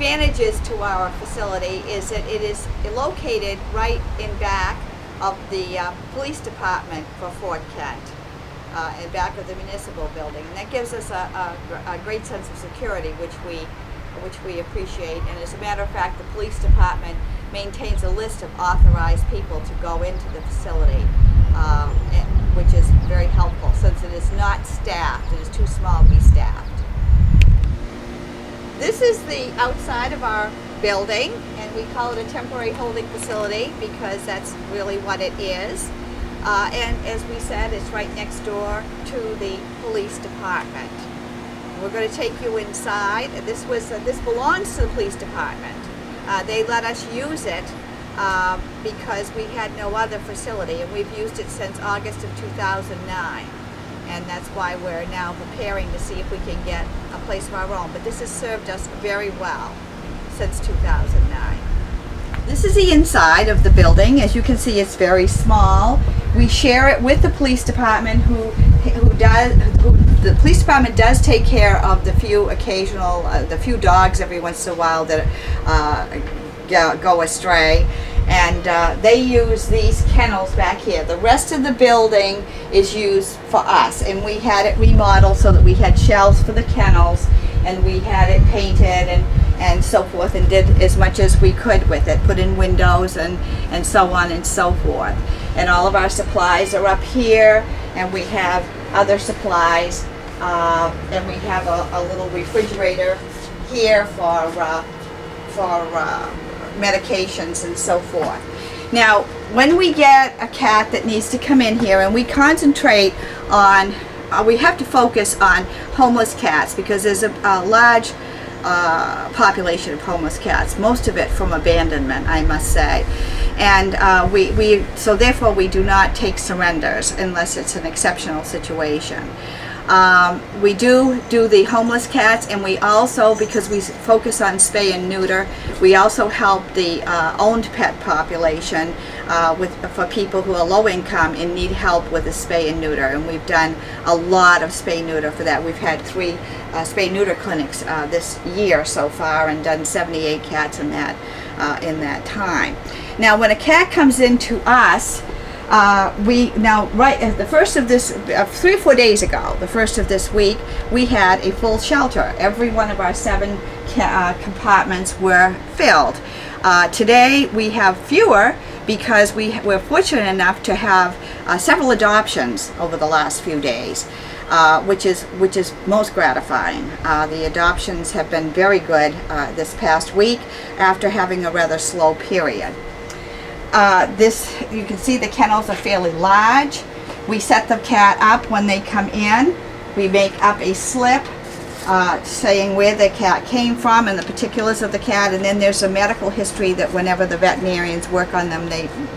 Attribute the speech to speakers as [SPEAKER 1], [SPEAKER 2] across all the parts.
[SPEAKER 1] advantages to our facility is that it is located right in back of the police department for Fort Kent, in back of the municipal building, and that gives us a great sense of security, which we appreciate. And as a matter of fact, the police department maintains a list of authorized people to go into the facility, which is very helpful since it is not staffed. It is too small to be staffed. This is the outside of our building, and we call it a temporary holding facility because that's really what it is. And as we said, it's right next door to the police department. We're going to take you inside. This belongs to the police department. They let us use it because we had no other facility, and we've used it since August of 2009. And that's why we're now preparing to see if we can get a place of our own. But this has served us very well since 2009. This is the inside of the building. As you can see, it's very small. We share it with the police department, the police department does take care of the few dogs every once in a while that go astray. And they use these kennels back here. The rest of the building is used for us, and we had it remodeled so that we had shelves for the kennels, and we had it painted and so forth, and did as much as we could with it, put in windows and so on and so forth. And all of our supplies are up here, and we have other supplies, and we have a little refrigerator here for medications and so forth. Now, when we get a cat that needs to come in here, and we concentrate on, we have to focus on homeless cats because there's a large population of homeless cats, most of it from abandonment, I must say. And so therefore we do not take surrenders unless it's an exceptional situation. We do the homeless cats, and we also, because we focus on spay and neuter, we also help the owned pet population for people who are low income and need help with the spay and neuter. And we've done a lot of spay and neuter for that. We've had 3 spay neuter clinics this year so far, and done 78 cats in that time. Now, when a cat comes into us, the first of this, 3 or 4 days ago, the first of this week, we had a full shelter. Every one of our 7 compartments were filled. Today we have fewer because we're fortunate enough to have several adoptions over the last few days, which is most gratifying. The adoptions have been very good this past week after having a rather slow period. You can see the kennels are fairly large. We set the cat up when they come in. We make up a slip saying where the cat came from and the particulars of the cat, and then there's a medical history that whenever the veterinarians work on them,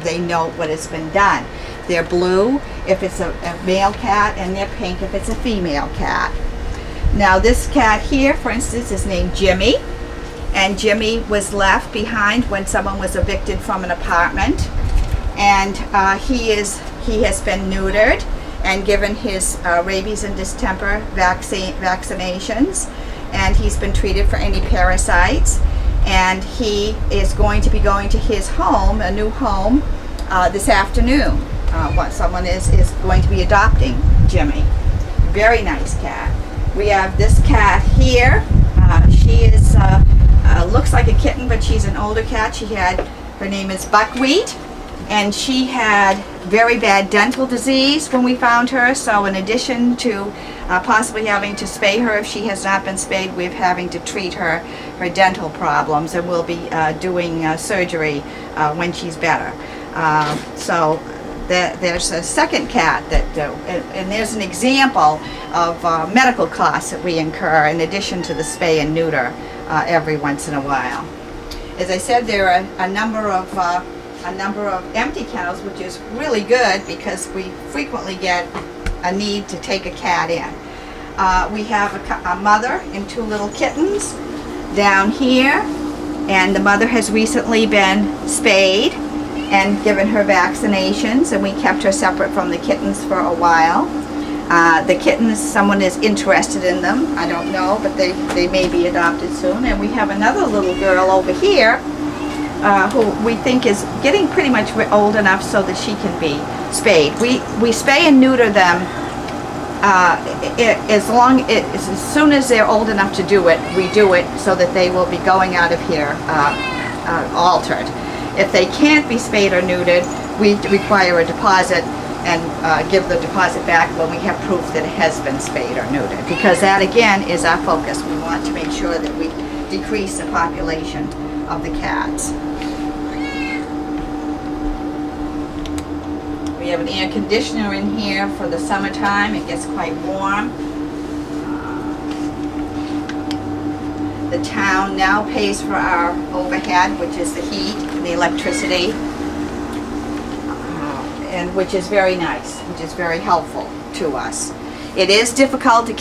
[SPEAKER 1] they note what has been done. They're blue if it's a male cat, and they're pink if it's a female cat. Now, this cat here, for instance, is named Jimmy. And Jimmy was left behind when someone was evicted from an apartment, and he has been neutered and given his rabies and distemper vaccinations, and he's been treated for any parasites, and he is going to be going to his home, a new home, this afternoon. Someone is going to be adopting Jimmy. Very nice cat. We have this cat here. She is looks like a kitten, but she's an older cat. Her name is Buckwheat, and she had very bad dental disease when we found her. So in addition to possibly having to spay her if she has not been spayed, we're having to treat her dental problems, and we'll be doing surgery when she's better. So there's a second cat and there's an example of medical costs that we incur in addition to the spay and neuter every once in a while. As I said, there are a number of empty kennels, which is really good because we frequently get a need to take a cat in. We have a mother and 2 little kittens down here, and the mother has recently been spayed and given her vaccinations, and we kept her separate from the kittens for a while. The kittens, someone is interested in them. I don't know, but they may be adopted soon. And we have another little girl over here who we think is getting pretty much old enough so that she can be spayed. We spay and neuter them as soon as they're old enough to do it. We do it so that they will be going out of here altered. If they can't be spayed or neutered, we require a deposit and give the deposit back when we have proof that it has been spayed or neutered, because that again is our focus. We want to make sure that we decrease the population of the cats. We have an air conditioner in here for the summertime. It gets quite warm. The town now pays for our overhead, which is the heat and the electricity, and which is very nice, which is very helpful to us. It is difficult to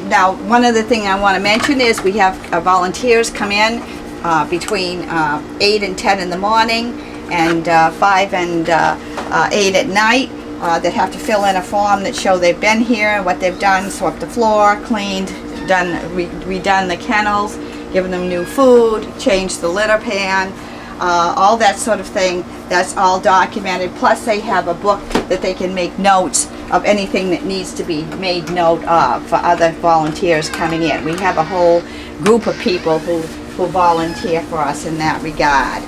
[SPEAKER 1] now, one other thing I want to mention is we have volunteers come in between 8 and 10 in the morning and 5 and 8 at night that have to fill in a form that show they've been here, what they've done, swept the floor, cleaned, redone the kennels, given them new food, changed the litter pan, all that sort of thing. That's all documented. Plus they have a book that they can make notes of anything that needs to be made note of for other volunteers coming in. We have a whole group of people who volunteer for us in that regard.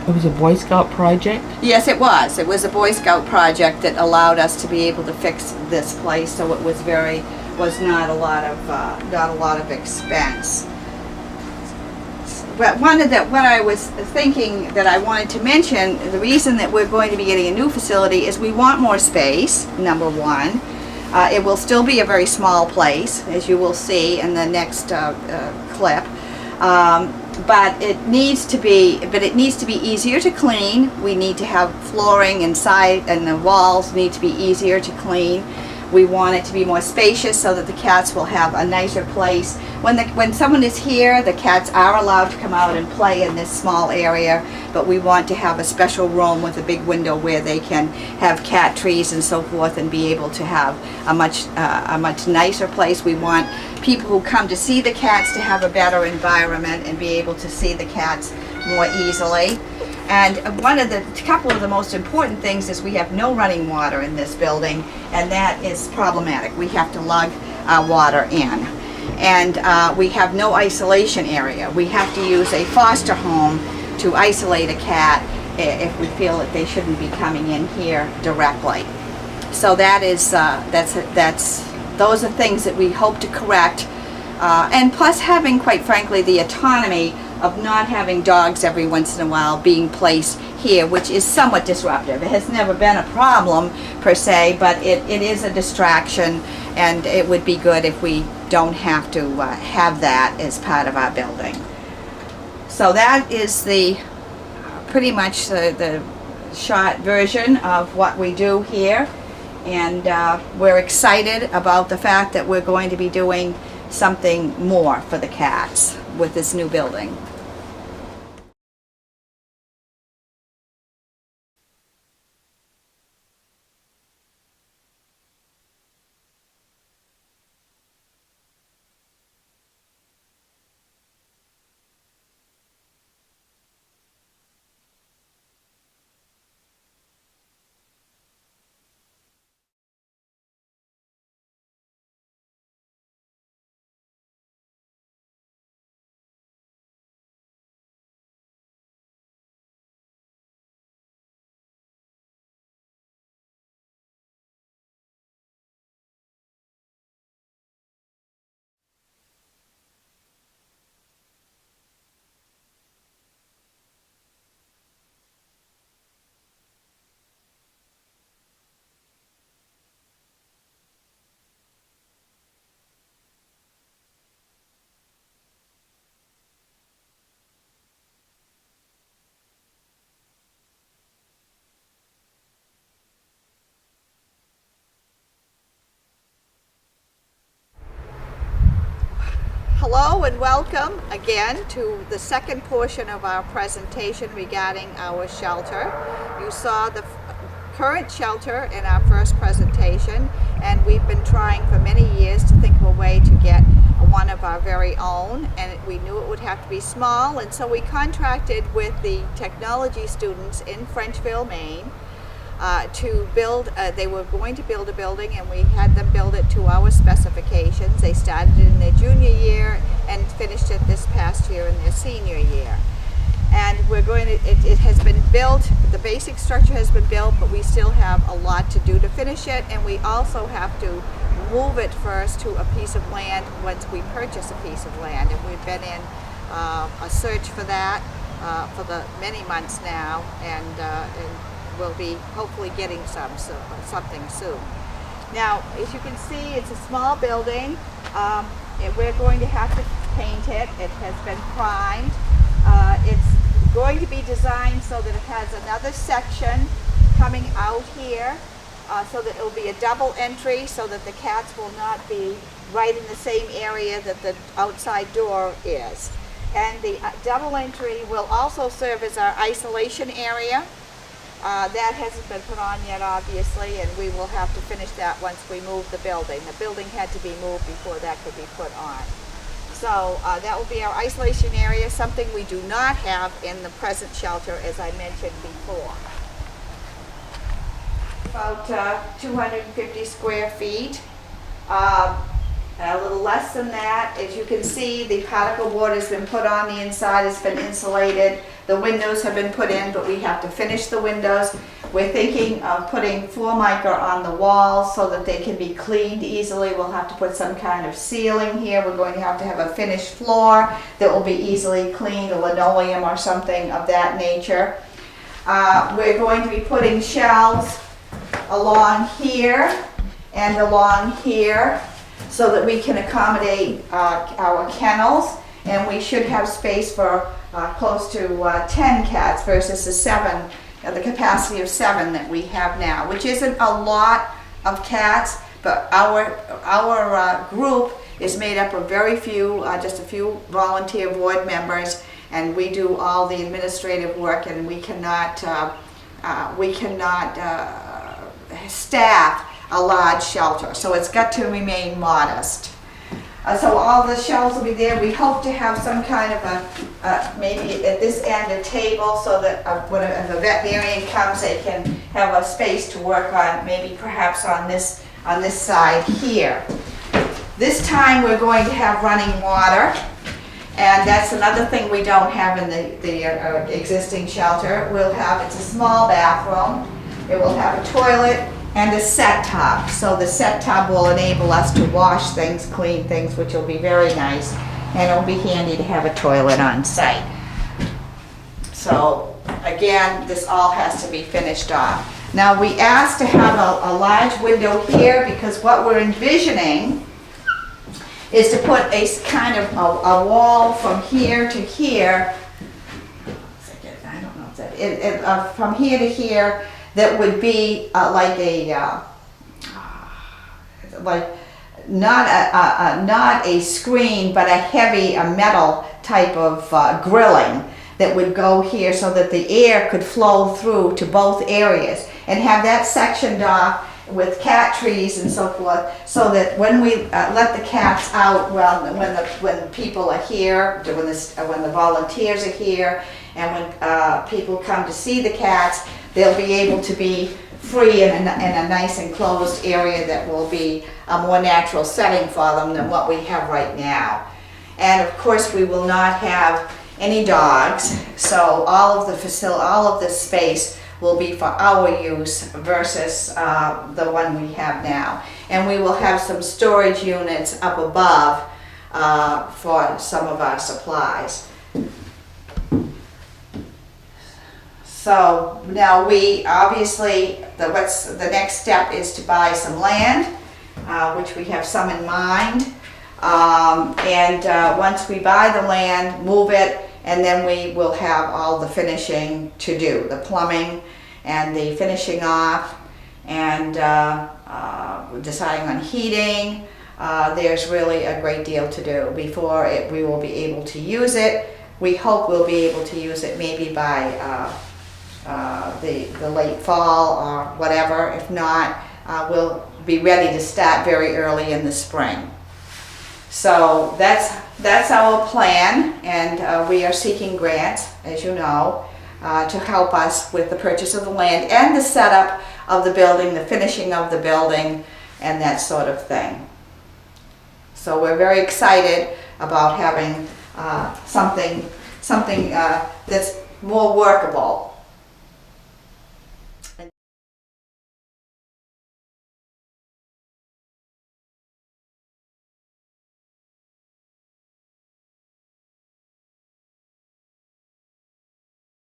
[SPEAKER 2] It was a Boy Scout project?
[SPEAKER 1] Yes, it was. It was a Boy Scout project that allowed us to be able to fix this place, so it was not a lot of expense. But what I was thinking that I wanted to mention, the reason that we're going to be getting a new facility is we want more space, number one. It will still be a very small place, as you will see in the next clip. But it needs to be easier to clean. We need to have flooring inside, and the walls need to be easier to clean. We want it to be more spacious so that the cats will have a nicer place. When someone is here, the cats are allowed to come out and play in this small area, but we want to have a special room with a big window where they can have cat trees and so forth and be able to have a much nicer place. We want people who come to see the cats to have a better environment and be able to see the cats more easily. And couple of the most important things is we have no running water in this building, and that is problematic. We have to lug our water in. And we have no isolation area. We have to use a foster home to isolate a cat if we feel that they shouldn't be coming in here directly. So that is those are things that we hope to correct. And plus having, quite frankly, the autonomy of not having dogs every once in a while being placed here, which is somewhat disruptive. It has never been a problem per se, but it is a distraction, and it would be good if we don't have to have that as part of our building. So that is pretty much the short version of what we do here, and we're excited about the fact that we're going to be doing something more for the cats with this new building. Hello and welcome again to the second portion of our presentation regarding our shelter. You saw the current shelter in our first presentation, and we've been trying for many years to think of a way to get one of our very own, and we knew it would have to be small, and so we contracted with the technology students in Frenchville, Maine, to build, they were going to build a building, and we had them build it to our specifications. They started it in their junior year and finished it this past year in their senior year. And we're going to, it has been built, the basic structure has been built, but we still have a lot to do to finish it, and we also have to move it first to a piece of land once we purchase a piece of land. And we've been in a search for that for the many months now, and we'll be hopefully getting something soon. Now, as you can see, it's a small building, and we're going to have to paint it. It has been primed. It's going to be designed so that it has another section coming out here, so that it will be a double entry, so that the cats will not be right in the same area that the outside door is. And the double entry will also serve as our isolation area. That hasn't been put on yet, obviously, and we will have to finish that once we move the building. The building had to be moved before that could be put on. So that will be our isolation area, something we do not have in the present shelter, as I mentioned before. About 250 square feet. A little less than that. As you can see, the particle board has been put on the inside, it's been insulated. The windows have been put in, but we have to finish the windows. We're thinking of putting Formica on the walls so that they can be cleaned easily. We'll have to put some kind of ceiling here. We're going to have a finished floor that will be easily cleaned, a linoleum or something of that nature. We're going to be putting shelves along here and along here, so that we can accommodate our kennels, and we should have space for close to 10 cats versus the capacity of 7 that we have now, which isn't a lot of cats, but our group is made up of very few, just a few volunteer board members, and we do all the administrative work, and we cannot staff a large shelter, so it's got to remain modest. So all the shelves will be there. We hope to have some kind of maybe at this end a table, so that when the veterinarian comes, they can have a space to work on, maybe perhaps on this side here. This time we're going to have running water, and that's another thing we don't have in the existing shelter. It's a small bathroom. It will have a toilet and a set tub. So the set tub will enable us to wash things, clean things, which will be very nice, and it'll be handy to have a toilet on site. So again, this all has to be finished off. Now we asked to have a large window here, because what we're envisioning is to put a kind of a wall from here to here. I don't know if that, from here to here, that would be like not a screen, but a heavy metal type of grilling that would go here, so that the air could flow through to both areas, and have that sectioned off with cat trees and so forth, so that when we let the cats out, well, when people are here, when the volunteers are here, and when people come to see the cats, they'll be able to be free in a nice enclosed area that will be a more natural setting for them than what we have right now. And of course, we will not have any dogs, so all of this space will be for our use versus the one we have now. And we will have some storage units up above for some of our supplies. So now we obviously, the next step is to buy some land, which we have some in mind. Once we buy the land, move it, and then we will have all the finishing to do, the plumbing and the finishing off, and deciding on heating. There's really a great deal to do before we will be able to use it. We hope we'll be able to use it maybe by the late fall or whatever. If not, we'll be ready to start very early in the spring. So that's our plan, and we are seeking grants, as you know, to help us with the purchase of the land and the setup of the building, the finishing of the building, and that sort of thing. So we're very excited about having something that's more workable